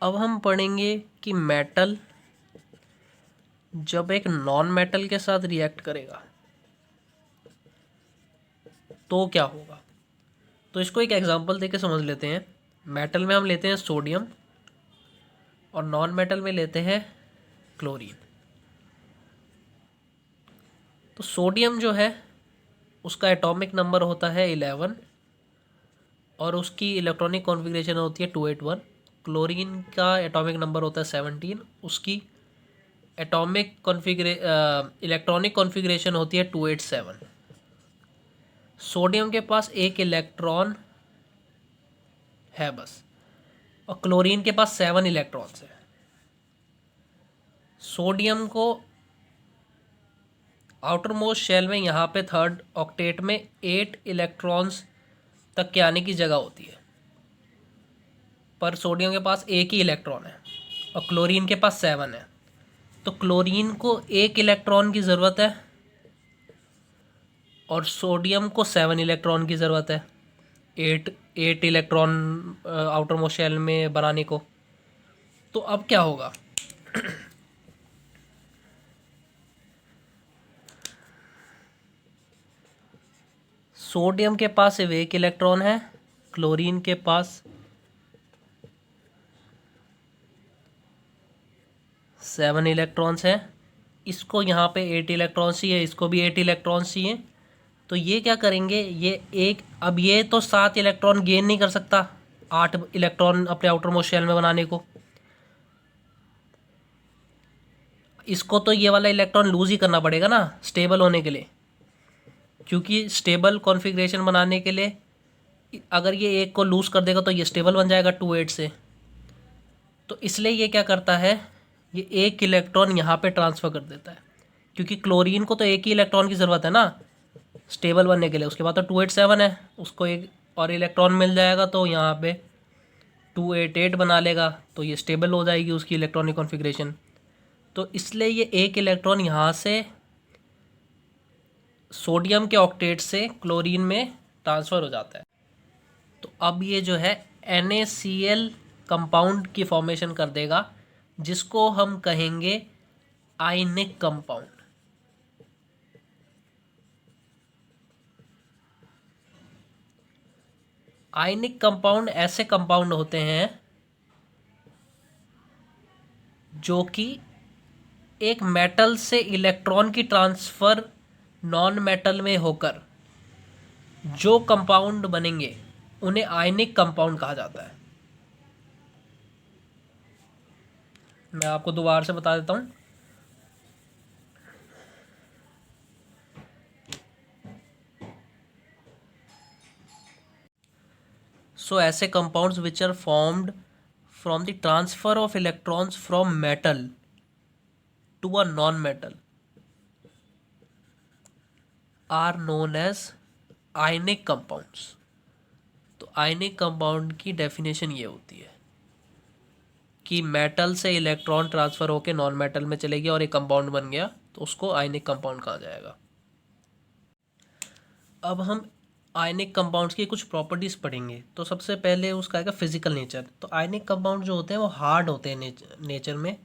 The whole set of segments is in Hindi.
अब हम पढ़ेंगे कि मेटल जब एक नॉन मेटल के साथ रिएक्ट करेगा तो क्या होगा। तो इसको एक एग्जांपल देके समझ लेते हैं। मेटल में हम लेते हैं सोडियम और नॉन मेटल में लेते हैं क्लोरीन। तो सोडियम जो है उसका एटॉमिक नंबर होता है 11 और उसकी इलेक्ट्रॉनिक कॉन्फ़िगरेशन होती है 281। क्लोरीन का एटॉमिक नंबर होता है 17, उसकी एटॉमिक इलेक्ट्रॉनिक कॉन्फ़िगरेशन होती है 287। सोडियम के पास एक इलेक्ट्रॉन है बस और क्लोरीन के पास 7 इलेक्ट्रॉन्स है। सोडियम को आउटर मोस्ट शेल में यहाँ पे थर्ड ऑक्टेट में 8 इलेक्ट्रॉन्स तक के आने की जगह होती है, पर सोडियम के पास एक ही इलेक्ट्रॉन है और क्लोरीन के पास 7 है। तो क्लोरीन को एक इलेक्ट्रॉन की ज़रूरत है और सोडियम को 7 इलेक्ट्रॉन की ज़रूरत है, 8 इलेक्ट्रॉन आउटर मोस्ट शेल में बनाने को। तो अब क्या होगा। सोडियम के पास सिर्फ एक इलेक्ट्रॉन है, क्लोरीन के पास 7 इलेक्ट्रॉन्स हैं। इसको यहाँ पे 8 इलेक्ट्रॉन्स चाहिए, इसको भी 8 इलेक्ट्रॉन्स चाहिए। तो ये क्या करेंगे, अब ये तो 7 इलेक्ट्रॉन गेन नहीं कर सकता 8 इलेक्ट्रॉन अपने आउटर मोस्ट शेल में बनाने को। इसको तो ये वाला इलेक्ट्रॉन लूज ही करना पड़ेगा ना स्टेबल होने के लिए, क्योंकि स्टेबल कॉन्फ़िगरेशन बनाने के लिए अगर ये एक को लूज़ कर देगा तो ये स्टेबल बन जाएगा 2 8 से। तो इसलिए ये क्या करता है, ये एक इलेक्ट्रॉन यहाँ पे ट्रांसफ़र कर देता है, क्योंकि क्लोरीन को तो एक ही इलेक्ट्रॉन की ज़रूरत है ना स्टेबल बनने के लिए। उसके बाद तो 287 है, उसको एक और इलेक्ट्रॉन मिल जाएगा तो यहाँ पे 288 बना लेगा, तो ये स्टेबल हो जाएगी उसकी इलेक्ट्रॉनिक कॉन्फ़िगरेशन। तो इसलिए ये एक इलेक्ट्रॉन यहाँ से सोडियम के ऑक्टेट से क्लोरीन में ट्रांसफ़र हो जाता है। तो अब ये जो है NaCl कंपाउंड की फॉर्मेशन कर देगा, जिसको हम कहेंगे आयनिक कंपाउंड। आयनिक कंपाउंड ऐसे कंपाउंड होते हैं जो कि एक मेटल से इलेक्ट्रॉन की ट्रांसफ़र नॉन मेटल में होकर जो कंपाउंड बनेंगे उन्हें आयनिक कंपाउंड कहा जाता है। मैं आपको दोबारा से बता देता हूँ। सो ऐसे compounds which are formed from the transfer of electrons from metal to a non metal are known as ionic compounds. तो आयनिक कंपाउंड की डेफिनेशन ये होती है कि मेटल से इलेक्ट्रॉन ट्रांसफ़र होकर नॉन मेटल में चले गया और एक कंपाउंड बन गया, तो उसको आयनिक कंपाउंड कहा जाएगा। अब हम आयनिक कंपाउंड्स की कुछ प्रॉपर्टीज़ पढ़ेंगे। तो सबसे पहले उसका आएगा फिजिकल नेचर। तो आयनिक कंपाउंड जो होते हैं वो हार्ड होते हैं, नेचर में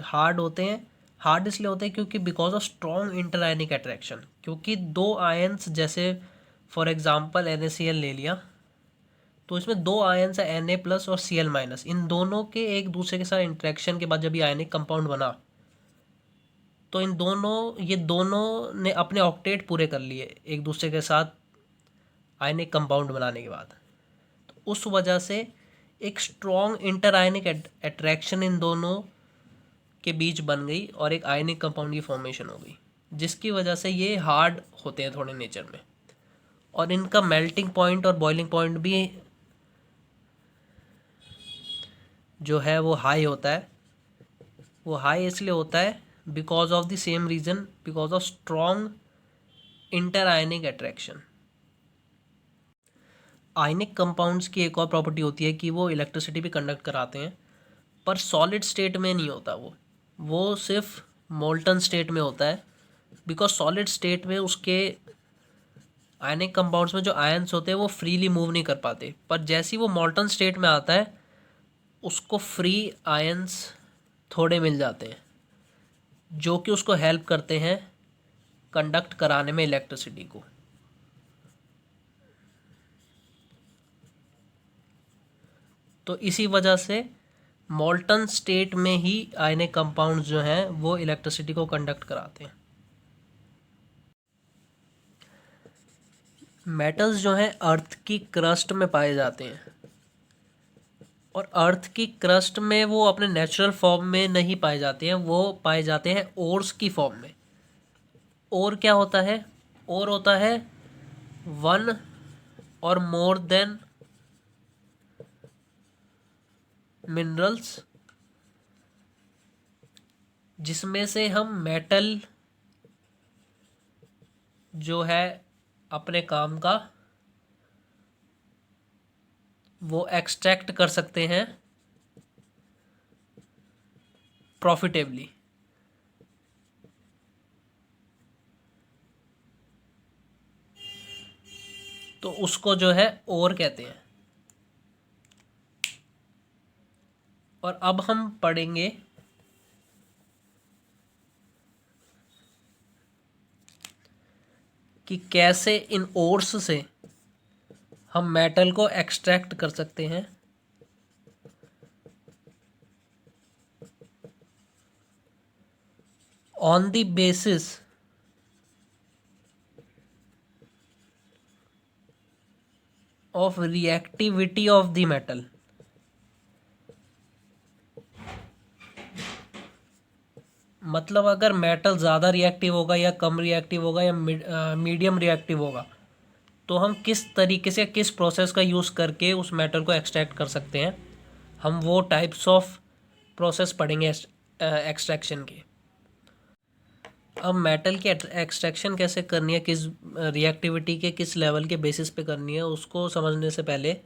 हार्ड होते हैं। हार्ड इसलिए होते हैं क्योंकि because of strong inter ionic attraction, क्योंकि दो आयन्स, जैसे फॉर एग्जांपल NaCl ले लिया, तो इसमें दो आयन्स है Na+ और Cl-। इन दोनों के एक दूसरे के साथ इंटरेक्शन के बाद जब ये आयनिक कंपाउंड बना, तो ये दोनों ने अपने ऑक्टेट पूरे कर लिए एक दूसरे के साथ आयनिक कंपाउंड बनाने के बाद। तो उस वजह से एक strong inter ionic attraction in दोनों के बीच बन गई और एक आयनिक कंपाउंड की फॉर्मेशन हो गई, जिसकी वजह से ये हार्ड होते हैं थोड़े नेचर में। और इनका मेल्टिंग पॉइंट और बॉइलिंग पॉइंट भी जो है वो हाई होता है। वो हाई इसलिए होता है because of the same reason, because of strong inter ionic attraction. Ionic compounds की एक और प्रॉपर्टी होती है कि वो इलेक्ट्रिसिटी भी कंडक्ट कराते हैं, पर सॉलिड स्टेट में नहीं होता वो सिर्फ मोल्टन स्टेट में होता है। बिकॉज सॉलिड स्टेट में उसके आयनिक कंपाउंड्स में जो आयन्स होते हैं वो फ्रीली मूव नहीं कर पाते, पर जैसे ही वो मोल्टन स्टेट में आता है उसको फ्री आयंस थोड़े मिल जाते हैं जो कि उसको हेल्प करते हैं कंडक्ट कराने में इलेक्ट्रिसिटी को। तो इसी वजह से मोल्टन स्टेट में ही आयनिक कंपाउंड जो हैं वो इलेक्ट्रिसिटी को कंडक्ट कराते हैं। मेटल्स जो हैं अर्थ की क्रस्ट में पाए जाते हैं, और अर्थ की क्रस्ट में वो अपने नेचुरल फॉर्म में नहीं पाए जाते हैं, वो पाए जाते हैं ओर्स की फॉर्म में। और क्या होता है? और होता है वन और मोर देन मिनरल्स, जिसमें से हम मेटल जो है अपने काम का वो एक्सट्रैक्ट कर सकते हैं प्रॉफिटेबली। तो उसको जो है ओर कहते हैं। और अब हम पढ़ेंगे कि कैसे इन ओर्स से हम मेटल को एक्सट्रैक्ट कर सकते हैं on the basis of reactivity of the metal. मतलब अगर मेटल ज़्यादा रिएक्टिव होगा या कम रिएक्टिव होगा या मीडियम रिएक्टिव होगा, तो हम किस तरीके से, किस प्रोसेस का यूज़ करके उस मेटल को एक्सट्रैक्ट कर सकते हैं, हम वो टाइप्स ऑफ प्रोसेस पढ़ेंगे एक्सट्रैक्शन के। अब मेटल की एक्सट्रैक्शन कैसे करनी है, किस रिएक्टिविटी के किस लेवल के बेसिस पे करनी है, उसको समझने से पहले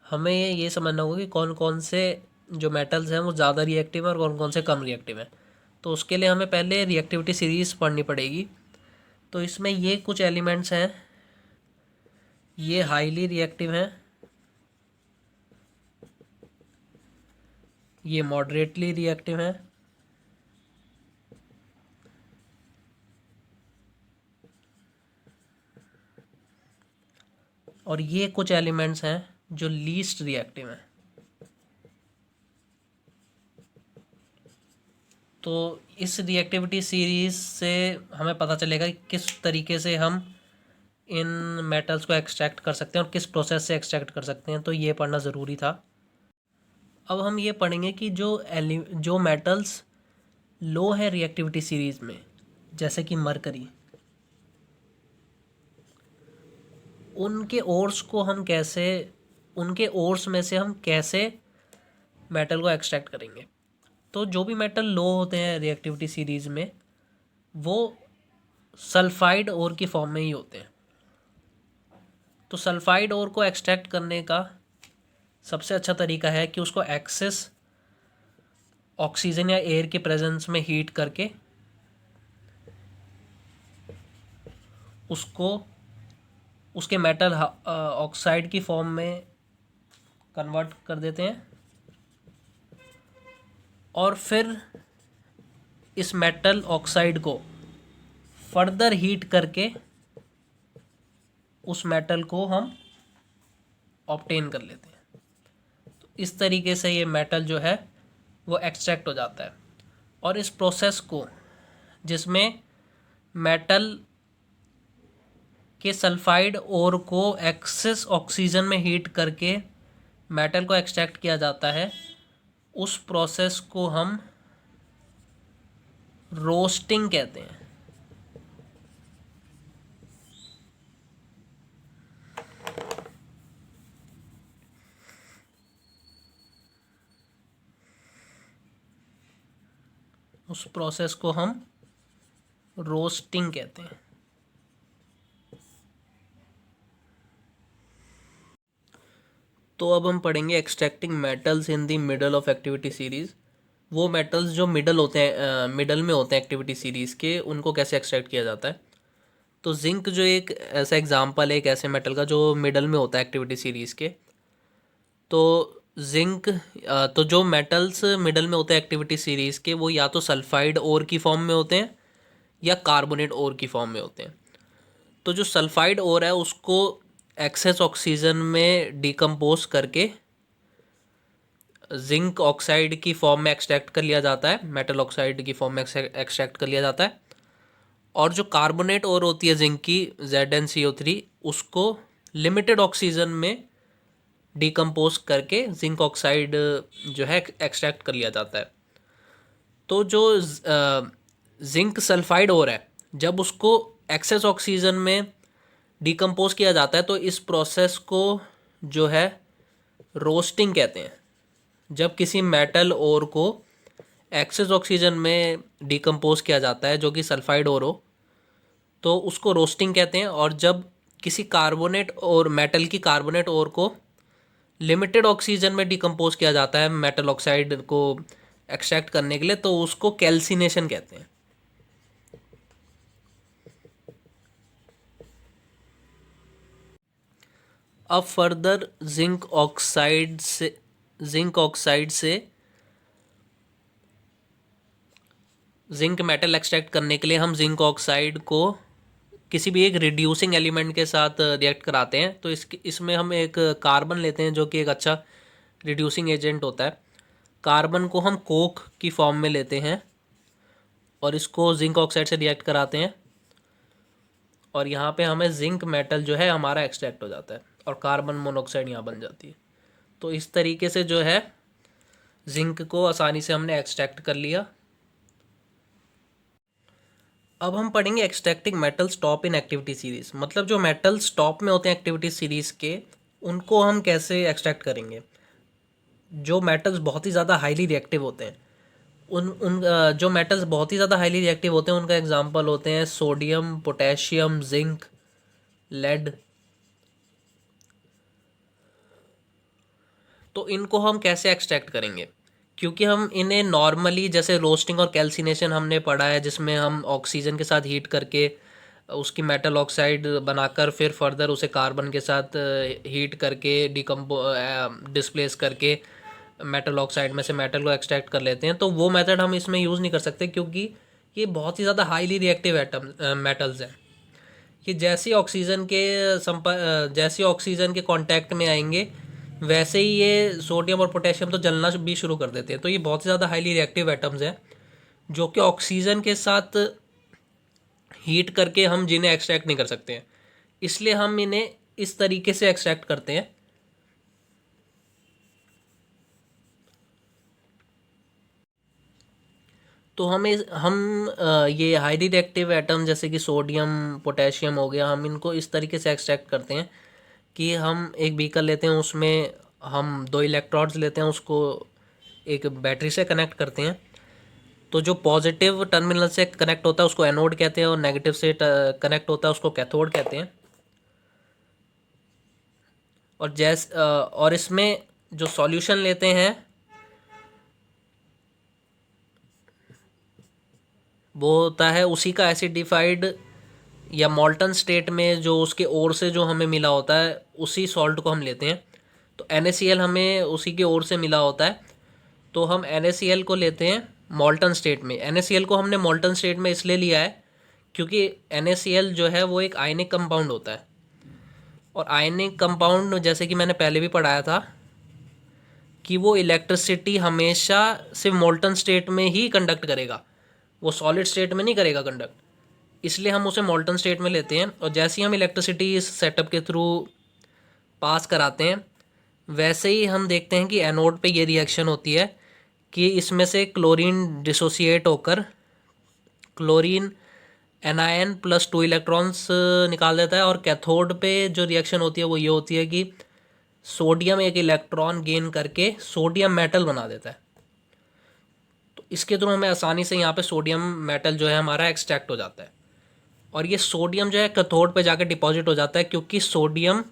हमें ये समझना होगा कि कौन कौन से जो मेटल्स हैं वो ज़्यादा रिएक्टिव हैं और कौन कौन से कम रिएक्टिव हैं। तो उसके लिए हमें पहले रिएक्टिविटी सीरीज़ पढ़नी पड़ेगी। तो इसमें ये कुछ एलिमेंट्स हैं, ये हाईली रिएक्टिव हैं, ये मॉडरेटली रिएक्टिव हैं, और ये कुछ एलिमेंट्स हैं जो लीस्ट रिएक्टिव हैं। तो इस रिएक्टिविटी सीरीज़ से हमें पता चलेगा कि किस तरीके से हम इन मेटल्स को एक्सट्रैक्ट कर सकते हैं और किस प्रोसेस से एक्सट्रैक्ट कर सकते हैं। तो ये पढ़ना ज़रूरी था। अब हम ये पढ़ेंगे कि जो मेटल्स लो है रिएक्टिविटी सीरीज़ में, जैसे कि मरकरी, उनके ओर्स को हम कैसे, उनके ओर्स में से हम कैसे मेटल को एक्सट्रैक्ट करेंगे। तो जो भी मेटल लो होते हैं रिएक्टिविटी सीरीज़ में, वो सल्फाइड ओर की फॉर्म में ही होते हैं। तो सल्फाइड ओर को एक्सट्रैक्ट करने का सबसे अच्छा तरीका है कि उसको एक्सेस ऑक्सीजन या एयर के प्रेजेंस में हीट करके उसको उसके मेटल ऑक्साइड की फॉर्म में कन्वर्ट कर देते हैं, और फिर इस मेटल ऑक्साइड को फर्दर हीट करके उस मेटल को हम ऑब्टेन कर लेते हैं। तो इस तरीके से ये मेटल जो है वो एक्सट्रैक्ट हो जाता है। और इस प्रोसेस को, जिसमें मेटल के सल्फाइड ओर को एक्सेस ऑक्सीजन में हीट करके मेटल को एक्सट्रैक्ट किया जाता है, उस प्रोसेस को हम रोस्टिंग कहते हैं। उस प्रोसेस को हम रोस्टिंग कहते हैं। तो अब हम पढ़ेंगे extracting metals in the middle of activity series. वो मेटल्स जो मिडल होते हैं, मिडल में होते हैं एक्टिविटी सीरीज़ के, उनको कैसे एक्सट्रैक्ट किया जाता है। तो जिंक जो एक ऐसा एग्जांपल है, एक ऐसे मेटल का जो मिडल में होता है एक्टिविटी सीरीज़ के। तो जिंक तो जो मेटल्स मिडल में होते हैं एक्टिविटी सीरीज़ के, वो या तो सल्फाइड ओर की फॉर्म में होते हैं या कार्बोनेट ओर की फॉर्म में होते हैं। तो जो सल्फाइड ओर है उसको एक्सेस ऑक्सीजन में डिकम्पोज करके जिंक ऑक्साइड की फॉर्म में एक्सट्रैक्ट कर लिया जाता है, मेटल ऑक्साइड की फॉर्म में एक्सट्रैक्ट कर लिया जाता है। और जो कार्बोनेट ओर होती है जिंक की, ZnCO3, उसको लिमिटेड ऑक्सीजन में डिकम्पोज करके जिंक ऑक्साइड जो है एक्सट्रैक्ट कर लिया जाता है। तो जो जिंक सल्फाइड ओर है, जब उसको एक्सेस ऑक्सीजन में डिकम्पोज किया जाता है तो इस प्रोसेस को जो है रोस्टिंग कहते हैं। जब किसी मेटल ओर को एक्सेस ऑक्सीजन में डिकम्पोज किया जाता है जो कि सल्फाइड ओर हो, तो उसको रोस्टिंग कहते हैं। और जब किसी कार्बोनेट और मेटल की कार्बोनेट ओर को लिमिटेड ऑक्सीजन में डिकम्पोज किया जाता है मेटल ऑक्साइड को एक्सट्रैक्ट करने के लिए, तो उसको कैल्सिनेशन कहते हैं। अब फर्दर जिंक ऑक्साइड से जिंक मेटल एक्सट्रैक्ट करने के लिए हम जिंक ऑक्साइड को किसी भी एक रिड्यूसिंग एलिमेंट के साथ रिएक्ट कराते हैं। तो इसमें हम एक कार्बन लेते हैं जो कि एक अच्छा रिड्यूसिंग एजेंट होता है। कार्बन को हम कोक की फॉर्म में लेते हैं और इसको जिंक ऑक्साइड से रिएक्ट कराते हैं, और यहाँ पे हमें जिंक मेटल जो है हमारा एक्सट्रैक्ट हो जाता है और कार्बन मोनोऑक्साइड यहाँ बन जाती है। तो इस तरीके से जो है जिंक को आसानी से हमने एक्सट्रैक्ट कर लिया। अब हम पढ़ेंगे extracting metals top in activity series. मतलब जो मेटल्स टॉप में होते हैं एक्टिविटी सीरीज के, उनको हम कैसे एक्सट्रैक्ट करेंगे। जो मेटल्स बहुत ही ज़्यादा हाईली रिएक्टिव होते हैं, उन उन जो मेटल्स बहुत ही ज़्यादा हाईली रिएक्टिव होते हैं उनका एग्जांपल होते हैं सोडियम, पोटेशियम, जिंक, लेड। तो इनको हम कैसे एक्सट्रैक्ट करेंगे, क्योंकि हम इन्हें नॉर्मली जैसे रोस्टिंग और कैल्सिनेशन हमने पढ़ा है, जिसमें हम ऑक्सीजन के साथ हीट करके उसकी मेटल ऑक्साइड बनाकर फिर फर्दर उसे कार्बन के साथ हीट करके डिस्प्लेस करके मेटल ऑक्साइड में से मेटल को एक्सट्रैक्ट कर लेते हैं। तो वो मेथड हम इसमें यूज़ नहीं कर सकते, क्योंकि ये बहुत ही ज़्यादा हाईली रिएक्टिव मेटल्स हैं। कि जैसे ऑक्सीजन के कांटेक्ट में आएंगे वैसे ही ये सोडियम और पोटेशियम तो जलना भी शुरू कर देते हैं। तो ये बहुत ही ज़्यादा हाईली रिएक्टिव एटम्स हैं जो कि ऑक्सीजन के साथ हीट करके हम जिन्हें एक्सट्रैक्ट नहीं कर सकते हैं, इसलिए हम इन्हें इस तरीके से एक्सट्रैक्ट करते हैं। तो ये हाईली रिएक्टिव एटम जैसे कि सोडियम, पोटेशियम हो गया, हम इनको इस तरीके से एक्सट्रैक्ट करते हैं कि हम एक बीकर लेते हैं, उसमें हम 2 इलेक्ट्रोड्स लेते हैं, उसको एक बैटरी से कनेक्ट करते हैं। तो जो पॉजिटिव टर्मिनल से कनेक्ट होता है उसको एनोड कहते हैं और नेगेटिव से कनेक्ट होता है उसको कैथोड कहते हैं। और इसमें जो सॉल्यूशन लेते हैं वो होता है उसी का एसिडिफाइड या मॉल्टन स्टेट में जो उसके ओर से जो हमें मिला होता है उसी सॉल्ट को हम लेते हैं। तो NaCl हमें उसी के ओर से मिला होता है, तो हम NaCl को लेते हैं मॉल्टन स्टेट में। NaCl को हमने मॉल्टन स्टेट में इसलिए लिया है क्योंकि NaCl जो है वो एक आयनिक कंपाउंड होता है, और आयनिक कंपाउंड जैसे कि मैंने पहले भी पढ़ाया था कि वो इलेक्ट्रिसिटी हमेशा सिर्फ मॉल्टन स्टेट में ही कंडक्ट करेगा, वो सॉलिड स्टेट में नहीं करेगा कंडक्ट, इसलिए हम उसे मॉल्टन स्टेट में लेते हैं। और जैसे ही हम इलेक्ट्रिसिटी इस सेटअप के थ्रू पास कराते हैं वैसे ही हम देखते हैं कि एनोड पे ये रिएक्शन होती है कि इसमें से क्लोरीन डिसोसिएट होकर क्लोरीन एनायन प्लस 2 इलेक्ट्रॉन्स निकाल देता है, और कैथोड पे जो रिएक्शन होती है वो ये होती है कि सोडियम एक इलेक्ट्रॉन गेन करके सोडियम मेटल बना देता है। तो इसके थ्रू हमें आसानी से यहाँ पे सोडियम मेटल जो है हमारा एक्सट्रैक्ट हो जाता है, और ये सोडियम जो है कैथोड पे जाकर डिपॉजिट हो जाता है, क्योंकि सोडियम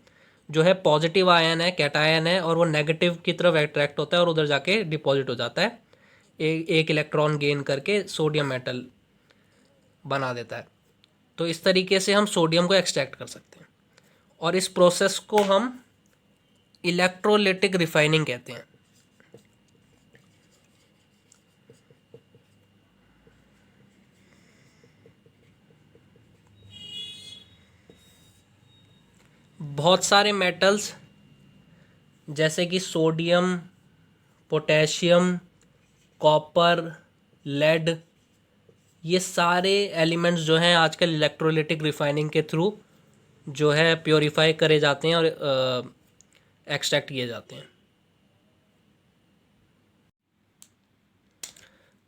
जो है पॉजिटिव आयन है, कैटायन है, और वो नेगेटिव की तरफ अट्रैक्ट होता है और उधर जाके डिपॉजिट हो जाता है, एक इलेक्ट्रॉन गेन करके सोडियम मेटल बना देता है। तो इस तरीके से हम सोडियम को एक्सट्रैक्ट कर सकते हैं, और इस प्रोसेस को हम इलेक्ट्रोलिटिक रिफाइनिंग कहते हैं। बहुत सारे मेटल्स जैसे कि सोडियम, पोटेशियम, कॉपर, लेड, ये सारे एलिमेंट्स जो हैं आजकल इलेक्ट्रोलिटिक रिफाइनिंग के थ्रू जो है प्योरीफाई करे जाते हैं और एक्सट्रैक्ट किए जाते हैं।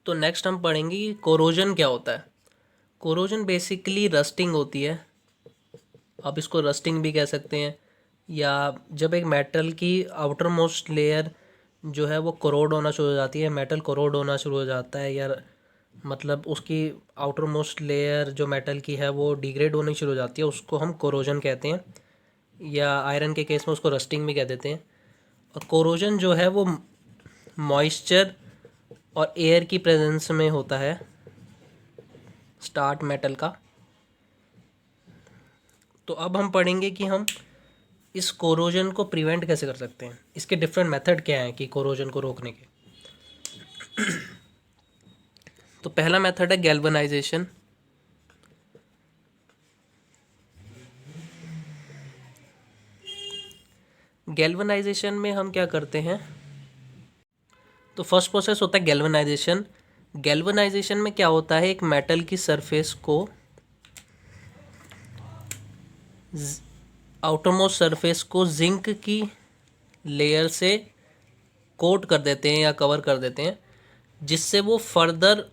तो नेक्स्ट हम पढ़ेंगे कि कोरोजन क्या होता है। कोरोजन बेसिकली रस्टिंग होती है, आप इसको रस्टिंग भी कह सकते हैं, या जब एक मेटल की आउटर मोस्ट लेयर जो है वो कोरोड होना शुरू हो जाती है, मेटल कोरोड होना शुरू हो जाता है, या मतलब उसकी आउटर मोस्ट लेयर जो मेटल की है वो डिग्रेड होनी शुरू हो जाती है, उसको हम कोरोजन कहते हैं, या आयरन के केस में उसको रस्टिंग भी कह देते हैं। और कोरोजन जो है वो मॉइस्चर और एयर की प्रेजेंस में होता है स्टार्ट मेटल का। तो अब हम पढ़ेंगे कि हम इस कोरोजन को प्रिवेंट कैसे कर सकते हैं, इसके डिफरेंट मेथड क्या हैं कि कोरोजन को रोकने के। तो पहला मेथड है गैल्वनाइजेशन। गैल्वनाइजेशन में हम क्या करते हैं, तो फर्स्ट प्रोसेस होता है गैल्वनाइजेशन। गैल्वनाइजेशन में क्या होता है, एक मेटल की सरफेस को, आउटरमोस्ट सरफेस को जिंक की लेयर से कोट कर देते हैं या कवर कर देते हैं, जिससे वो फर्दर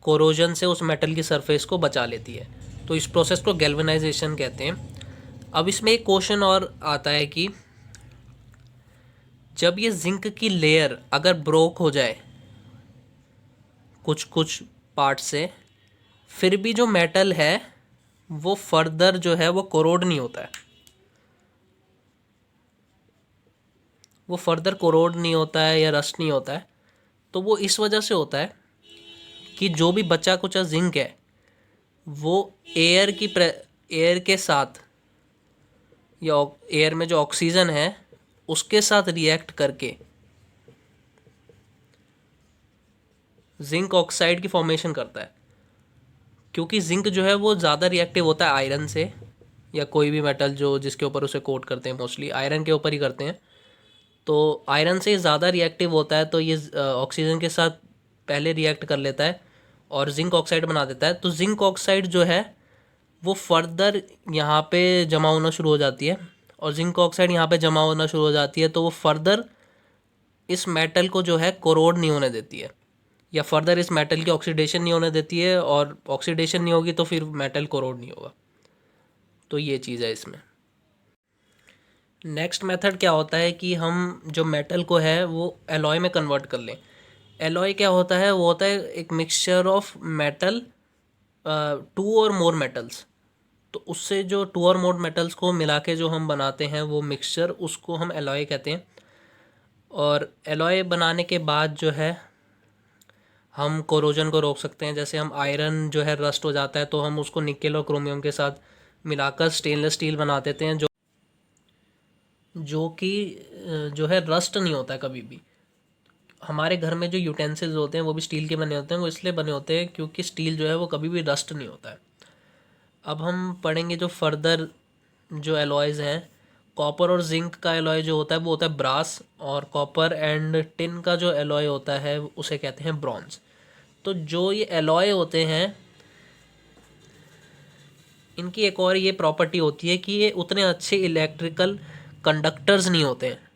कोरोजन से उस मेटल की सरफेस को बचा लेती है। तो इस प्रोसेस को गैल्वनाइजेशन कहते हैं। अब इसमें एक क्वेश्चन और आता है कि जब ये जिंक की लेयर अगर ब्रोक हो जाए कुछ कुछ पार्ट से, फिर भी जो मेटल है वो फर्दर जो है वो कोरोड नहीं होता है, वो फर्दर कोरोड नहीं होता है या रस्ट नहीं होता है। तो वो इस वजह से होता है कि जो भी बचा कुचा जिंक है वो एयर के साथ या एयर में जो ऑक्सीजन है उसके साथ रिएक्ट करके जिंक ऑक्साइड की फॉर्मेशन करता है। क्योंकि जिंक जो है वो ज़्यादा रिएक्टिव होता है आयरन से, या कोई भी मेटल जो जिसके ऊपर उसे कोट करते हैं, मोस्टली आयरन के ऊपर ही करते हैं। तो आयरन से ज़्यादा रिएक्टिव होता है, तो ये ऑक्सीजन के साथ पहले रिएक्ट कर लेता है और जिंक ऑक्साइड बना देता है। तो जिंक ऑक्साइड जो है वो फर्दर यहाँ पे जमा होना शुरू हो जाती है, और जिंक ऑक्साइड यहाँ पे जमा होना शुरू हो जाती है, तो वो फर्दर इस मेटल को जो है कोरोड नहीं होने देती है, या फर्दर इस मेटल की ऑक्सीडेशन नहीं होने देती है, और ऑक्सीडेशन नहीं होगी तो फिर मेटल कोरोड नहीं होगा। तो ये चीज़ है इसमें। नेक्स्ट मेथड क्या होता है कि हम जो मेटल को है वो एलॉय में कन्वर्ट कर लें। एलॉय क्या होता है, वो होता है एक मिक्सचर ऑफ मेटल, टू और मोर मेटल्स। तो उससे जो टू और मोर मेटल्स को मिला के जो हम बनाते हैं वो मिक्सचर, उसको हम एलॉय कहते हैं। और एलॉय बनाने के बाद जो है हम कोरोजन को रोक सकते हैं। जैसे हम आयरन जो है रस्ट हो जाता है तो हम उसको निकेल और क्रोमियम के साथ मिलाकर स्टेनलेस स्टील बना देते हैं, जो कि जो है रस्ट नहीं होता है कभी भी। हमारे घर में जो यूटेंसिल्स होते हैं वो भी स्टील के बने होते हैं, वो इसलिए बने होते हैं क्योंकि स्टील जो है वो कभी भी रस्ट नहीं होता है। अब हम पढ़ेंगे जो फर्दर जो एलॉयज़ हैं। कॉपर और जिंक का एलॉय जो होता है वो होता है ब्रास, और कॉपर एंड टिन का जो एलॉय होता है उसे कहते हैं ब्रॉन्ज। तो जो ये एलॉय होते हैं इनकी एक और ये प्रॉपर्टी होती है कि ये उतने अच्छे इलेक्ट्रिकल कंडक्टर्स नहीं होते हैं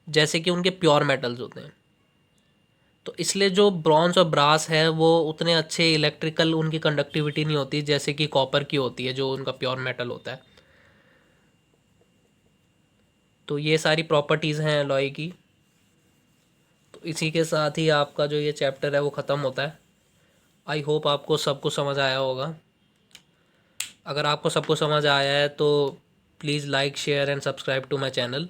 जैसे कि उनके प्योर मेटल्स होते हैं। तो इसलिए जो ब्रॉन्ज और ब्रास है वो उतने अच्छे इलेक्ट्रिकल उनकी कंडक्टिविटी नहीं होती जैसे कि कॉपर की होती है, जो उनका प्योर मेटल होता है। तो ये सारी प्रॉपर्टीज़ हैं एलॉय की। तो इसी के साथ ही आपका जो ये चैप्टर है वो ख़त्म होता है। आई होप आपको सब कुछ समझ आया होगा। अगर आपको सब कुछ समझ आया है तो please like, share and subscribe to my channel.